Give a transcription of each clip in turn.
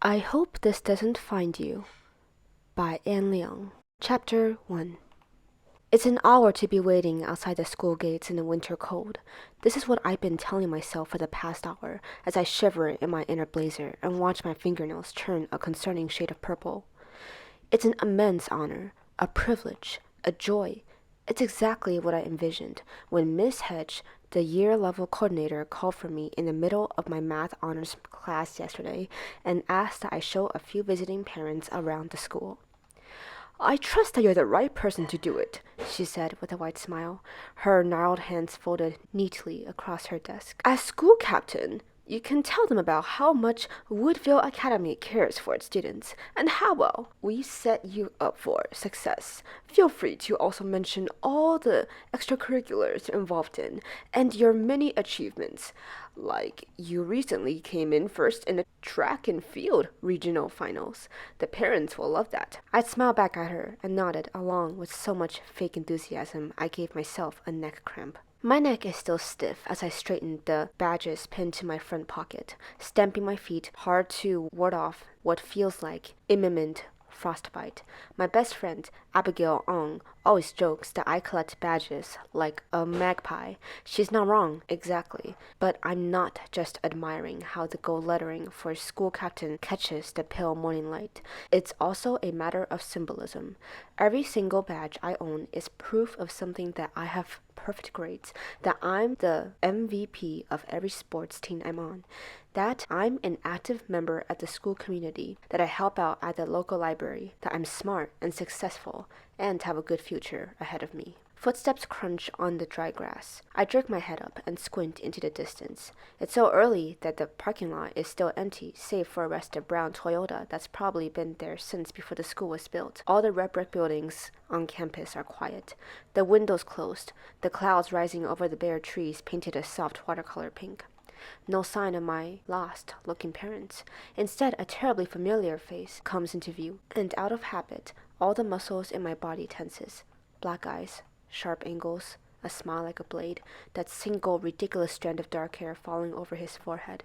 I Hope This Doesn't Find You by Liang. Chapter 1. It's an hour to be waiting outside the school gates in the winter cold. This is what I've been telling myself for the past hour as I shiver in my inner blazer and watch my fingernails turn a concerning shade of purple. It's an immense honor, a privilege, a joy. It's exactly what I envisioned when Miss Hedge, the year-level coordinator, called for me in the middle of my math honors class yesterday and asked that I show a few visiting parents around the school. "I trust that you're the right person to do it," she said with a wide smile, her gnarled hands folded neatly across her desk. "As school captain, you can tell them about how much Woodville Academy cares for its students and how well we set you up for success. Feel free to also mention all the extracurriculars you're involved in and your many achievements, like you recently came in first in the track and field regional finals. The parents will love that." I smiled back at her and nodded along with so much fake enthusiasm I gave myself a neck cramp. My neck is still stiff as I straighten the badges pinned to my front pocket, stamping my feet hard to ward off what feels like imminent frostbite. My best friend, Abigail Ong, always jokes that I collect badges like a magpie. She's not wrong, exactly, but I'm not just admiring how the gold lettering for school captain catches the pale morning light. It's also a matter of symbolism. Every single badge I own is proof of something, that I have perfect grades, that I'm the MVP of every sports team I'm on, that I'm an active member at the school community, that I help out at the local library, that I'm smart and successful and have a good future ahead of me. Footsteps crunch on the dry grass. I jerk my head up and squint into the distance. It's so early that the parking lot is still empty, save for a rusted brown Toyota that's probably been there since before the school was built. All the red brick buildings on campus are quiet. The windows closed, the clouds rising over the bare trees painted a soft watercolor pink. No sign of my lost-looking parents. Instead, a terribly familiar face comes into view, and out of habit, all the muscles in my body tenses. Black eyes, sharp angles, a smile like a blade, that single ridiculous strand of dark hair falling over his forehead.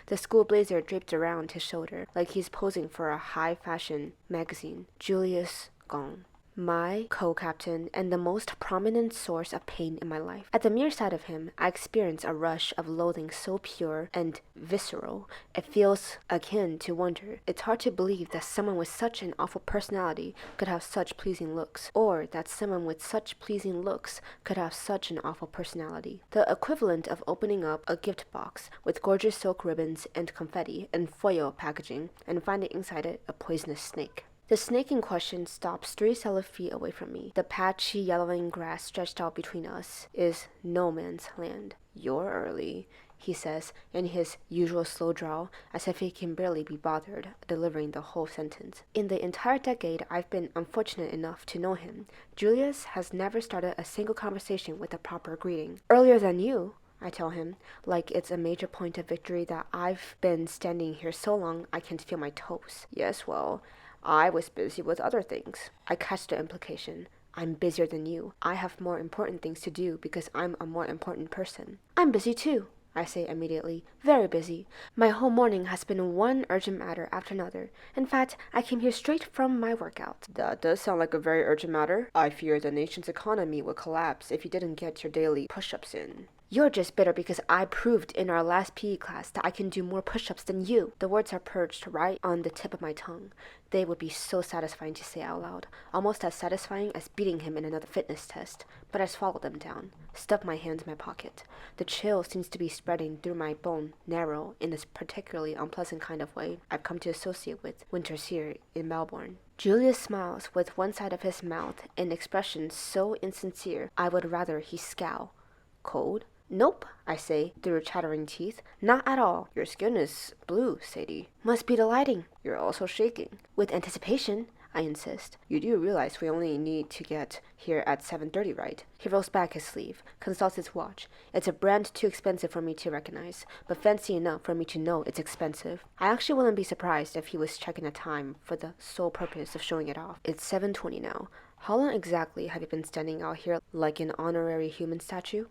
The school blazer draped around his shoulder, like he's posing for a high-fashion magazine. Julius Gong, my co-captain and the most prominent source of pain in my life. At the mere sight of him, I experience a rush of loathing so pure and visceral, it feels akin to wonder. It's hard to believe that someone with such an awful personality could have such pleasing looks, or that someone with such pleasing looks could have such an awful personality. The equivalent of opening up a gift box with gorgeous silk ribbons and confetti and foil packaging and finding inside it a poisonous snake. The snake in question stops 3 solid feet away from me. The patchy yellowing grass stretched out between us is no man's land. "You're early," he says in his usual slow drawl, as if he can barely be bothered delivering the whole sentence. In the entire decade I've been unfortunate enough to know him, Julius has never started a single conversation with a proper greeting. "Earlier than you," I tell him, like it's a major point of victory that I've been standing here so long I can't feel my toes. "Yes, well, I was busy with other things." I catch the implication. "I'm busier than you. I have more important things to do because I'm a more important person." "I'm busy too," I say immediately. "Very busy. My whole morning has been one urgent matter after another. In fact, I came here straight from my workout." "That does sound like a very urgent matter. I fear the nation's economy will collapse if you didn't get your daily push-ups in." "You're just bitter because I proved in our last PE class that I can do more push-ups than you." The words are perched right on the tip of my tongue. They would be so satisfying to say out loud, almost as satisfying as beating him in another fitness test. But I swallowed them down, stuffed my hands in my pocket. The chill seems to be spreading through my bone marrow in this particularly unpleasant kind of way I've come to associate with winters here in Melbourne. Julius smiles with one side of his mouth in expression so insincere I would rather he scowl. "Cold?" "Nope," I say through chattering teeth. "Not at all." "Your skin is blue, Sadie." "Must be the lighting." "You're also shaking." "With anticipation," I insist. "You do realize we only need to get here at 7:30, right?" He rolls back his sleeve, consults his watch. It's a brand too expensive for me to recognize, but fancy enough for me to know it's expensive. I actually wouldn't be surprised if he was checking the time for the sole purpose of showing it off. It's 7:20 now. How long exactly have you been standing out here like an honorary human statue?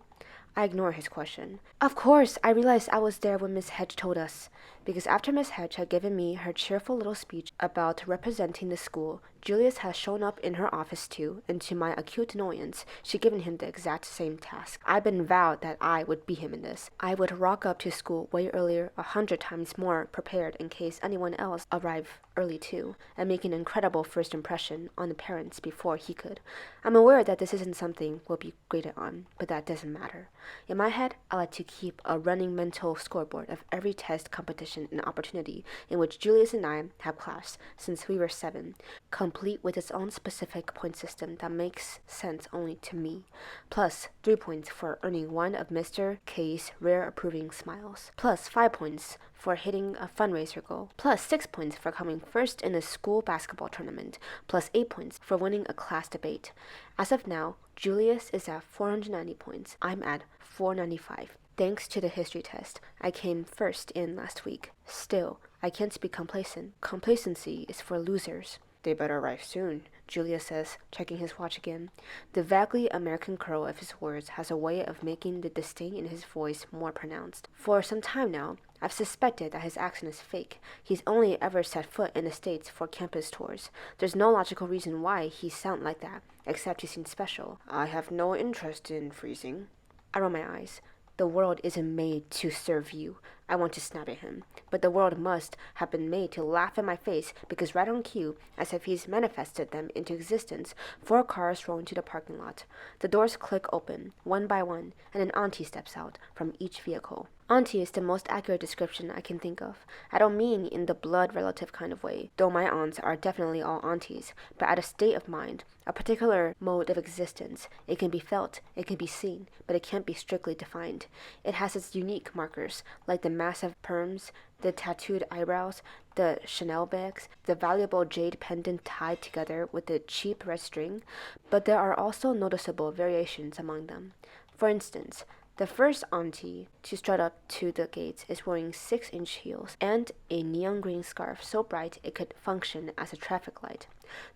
I ignore his question. Of course, I realized I was there when Miss Hedge told us, because after Miss Hedge had given me her cheerful little speech about representing the school, Julius has shown up in her office too, and to my acute annoyance, she'd given him the exact same task. I'd been vowed that I would beat him in this. I would rock up to school way earlier, 100 times more prepared in case anyone else arrived early too, and make an incredible first impression on the parents before he could. I'm aware that this isn't something we'll be graded on, but that doesn't matter. In my head, I like to keep a running mental scoreboard of every test, competition, and opportunity in which Julius and I have classed since we were 7, complete with its own specific point system that makes sense only to me, plus 3 points for earning one of Mr. K's rare approving smiles, plus 5 points for hitting a fundraiser goal, plus 6 points for coming first in a school basketball tournament, plus 8 points for winning a class debate. As of now, Julius is at 490 points. I'm at 495. Thanks to the history test, I came first in last week. Still, I can't be complacent. Complacency is for losers. They better arrive soon, Julius says, checking his watch again. The vaguely American curl of his words has a way of making the disdain in his voice more pronounced. For some time now, I've suspected that his accent is fake. He's only ever set foot in the States for campus tours. There's no logical reason why he sounds like that, except he seems special. I have no interest in freezing. I roll my eyes. The world isn't made to serve you. I want to snap at him, but the world must have been made to laugh in my face because right on cue, as if he's manifested them into existence, 4 cars roll into the parking lot. The doors click open, one by one, and an auntie steps out from each vehicle. Auntie is the most accurate description I can think of. I don't mean in the blood relative kind of way, though my aunts are definitely all aunties, but at a state of mind, a particular mode of existence. It can be felt, it can be seen, but it can't be strictly defined. It has its unique markers, like the massive perms, the tattooed eyebrows, the Chanel bags, the valuable jade pendant tied together with the cheap red string, but there are also noticeable variations among them. For instance, the first auntie to strut up to the gates is wearing 6-inch heels and a neon green scarf so bright it could function as a traffic light.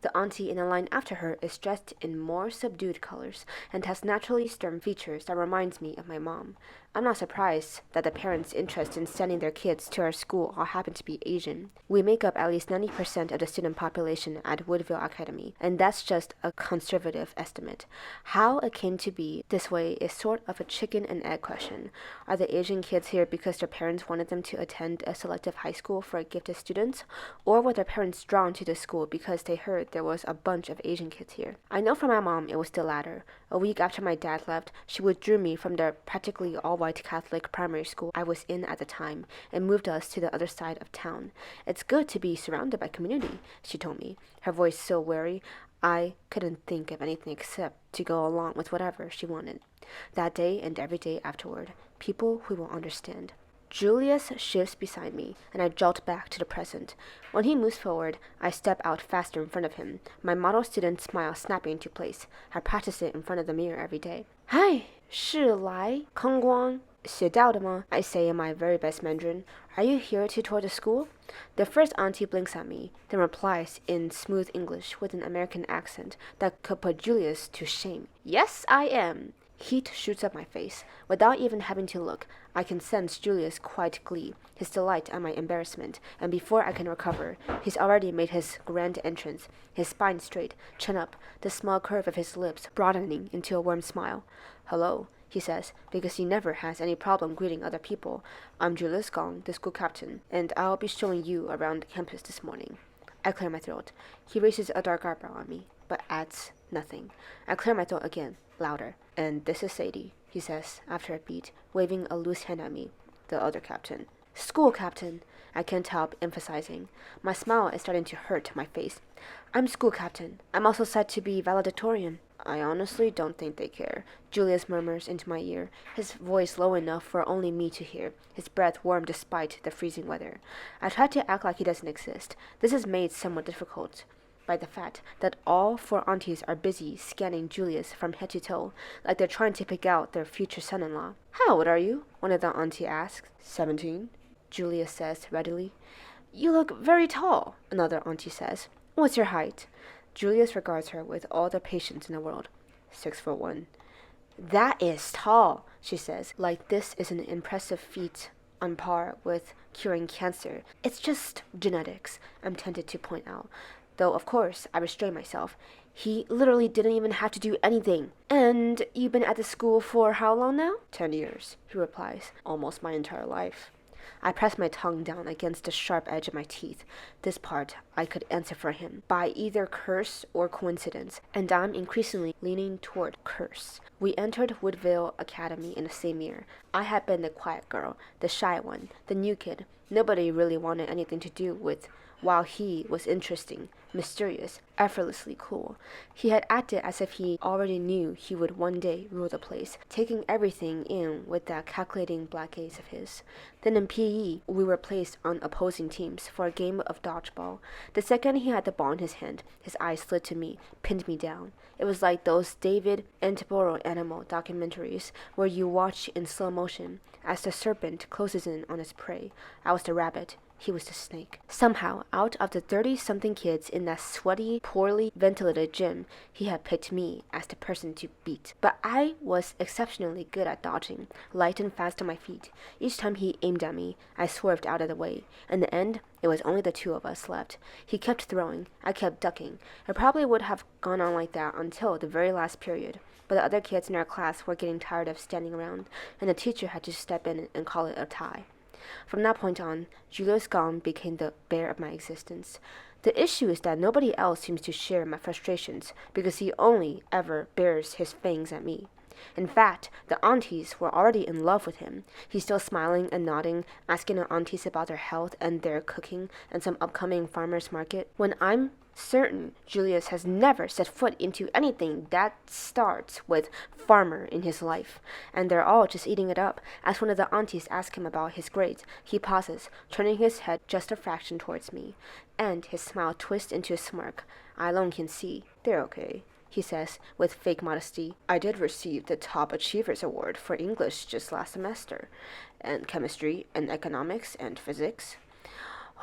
The auntie in the line after her is dressed in more subdued colors and has naturally stern features that reminds me of my mom. I'm not surprised that the parents' interest in sending their kids to our school all happen to be Asian. We make up at least 90% of the student population at Woodville Academy, and that's just a conservative estimate. How it came to be this way is sort of a chicken and egg question. Are the Asian kids here because their parents wanted them to attend a selective high school for gifted students, or were their parents drawn to the school because they heard there was a bunch of Asian kids here? I know from my mom it was the latter. A week after my dad left, she withdrew me from the practically all-white Catholic primary school I was in at the time and moved us to the other side of town. It's good to be surrounded by community, she told me, her voice so weary I couldn't think of anything except to go along with whatever she wanted. That day and every day afterward, people who will understand. Julius shifts beside me, and I jolt back to the present. When he moves forward, I step out faster in front of him, my model student smile snapping into place. I practice it in front of the mirror every day. Hi, 是来空光写到的吗? I say in my very best Mandarin. Are you here to tour the school? The first auntie blinks at me, then replies in smooth English with an American accent that could put Julius to shame. Yes, I am. Heat shoots up my face. Without even having to look, I can sense Julius' quiet glee, his delight at my embarrassment, and before I can recover, he's already made his grand entrance, his spine straight, chin up, the small curve of his lips broadening into a warm smile. Hello, he says, because he never has any problem greeting other people. I'm Julius Gong, the school captain, and I'll be showing you around campus this morning. I clear my throat. He raises a dark eyebrow on me, but adds nothing. I clear my throat again, louder. And this is Sadie, he says, after a beat, waving a loose hand at me, the other captain. School captain, I can't help emphasizing. My smile is starting to hurt my face. I'm school captain. I'm also said to be valedictorian. I honestly don't think they care, Julius murmurs into my ear, his voice low enough for only me to hear, his breath warm despite the freezing weather. I try to act like he doesn't exist. This is made somewhat difficult by the fact that all 4 aunties are busy scanning Julius from head to toe, like they're trying to pick out their future son-in-law. How old are you? One of the auntie asks. 17, Julius says readily. You look very tall, another auntie says. What's your height? Julius regards her with all the patience in the world. 6'1". That is tall, she says, like this is an impressive feat on par with curing cancer. It's just genetics, I'm tempted to point out. Though, of course, I restrain myself. He literally didn't even have to do anything. And you've been at the school for how long now? 10 years, he replies. Almost my entire life. I press my tongue down against the sharp edge of my teeth. This part I could answer for him, by either curse or coincidence, and I'm increasingly leaning toward curse. We entered Woodville Academy in the same year. I had been the quiet girl, the shy one, the new kid. Nobody really wanted anything to do with, while he was interesting, mysterious, effortlessly cool. He had acted as if he already knew he would one day rule the place, taking everything in with that calculating black gaze of his. Then in PE, we were placed on opposing teams for a game of dodgeball. The second he had the ball in his hand, his eyes slid to me, pinned me down. It was like those David Attenborough animal documentaries where you watch in slow motion as the serpent closes in on its prey. I was the rabbit. He was the snake. Somehow, out of the 30-something kids in that sweaty, poorly ventilated gym, he had picked me as the person to beat. But I was exceptionally good at dodging, light and fast on my feet. Each time he aimed at me, I swerved out of the way. In the end, it was only the two of us left. He kept throwing. I kept ducking. It probably would have gone on like that until the very last period. But the other kids in our class were getting tired of standing around, and the teacher had to step in and call it a tie. From that point on, Julius Gong became the bear of my existence. The issue is that nobody else seems to share my frustrations because he only ever bares his fangs at me. In fact, the aunties were already in love with him. He's still smiling and nodding, asking the aunties about their health and their cooking and some upcoming farmer's market. When I'm certain Julius has never set foot into anything that starts with farmer in his life, and they're all just eating it up. As one of the aunties asks him about his grades, he pauses, turning his head just a fraction towards me, and his smile twists into a smirk. I alone can see. They're okay, he says with fake modesty. I did receive the Top Achievers Award for English just last semester, and chemistry, and economics, and physics.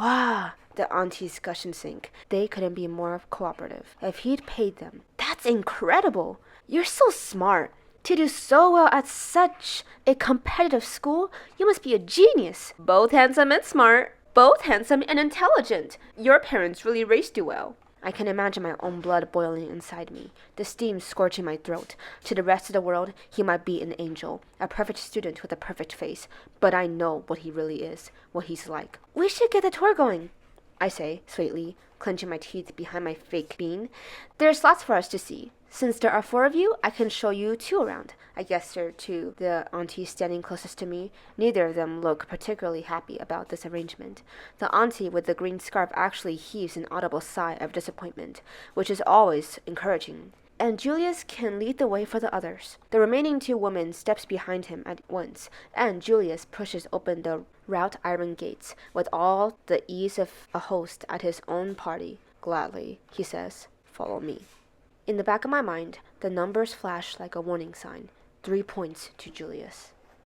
Wow, the aunties gush and sink. They couldn't be more cooperative. If he'd paid them. That's incredible! You're so smart. To do so well at such a competitive school, you must be a genius. Both handsome and smart. Both handsome and intelligent. Your parents really raised you well. I can imagine my own blood boiling inside me, the steam scorching my throat. To the rest of the world, he might be an angel, a perfect student with a perfect face, but I know what he really is, what he's like. We should get the tour going, I say, sweetly, clenching my teeth behind my fake bean. There's lots for us to see. Since there are 4 of you, I can show you 2 around. I gesture to the aunties standing closest to me. Neither of them look particularly happy about this arrangement. The auntie with the green scarf actually heaves an audible sigh of disappointment, which is always encouraging. And Julius can lead the way for the others. The remaining 2 women steps behind him at once, and Julius pushes open the wrought iron gates with all the ease of a host at his own party. Gladly, he says, follow me. In the back of my mind, the numbers flash like a warning sign. 3 points to Julius.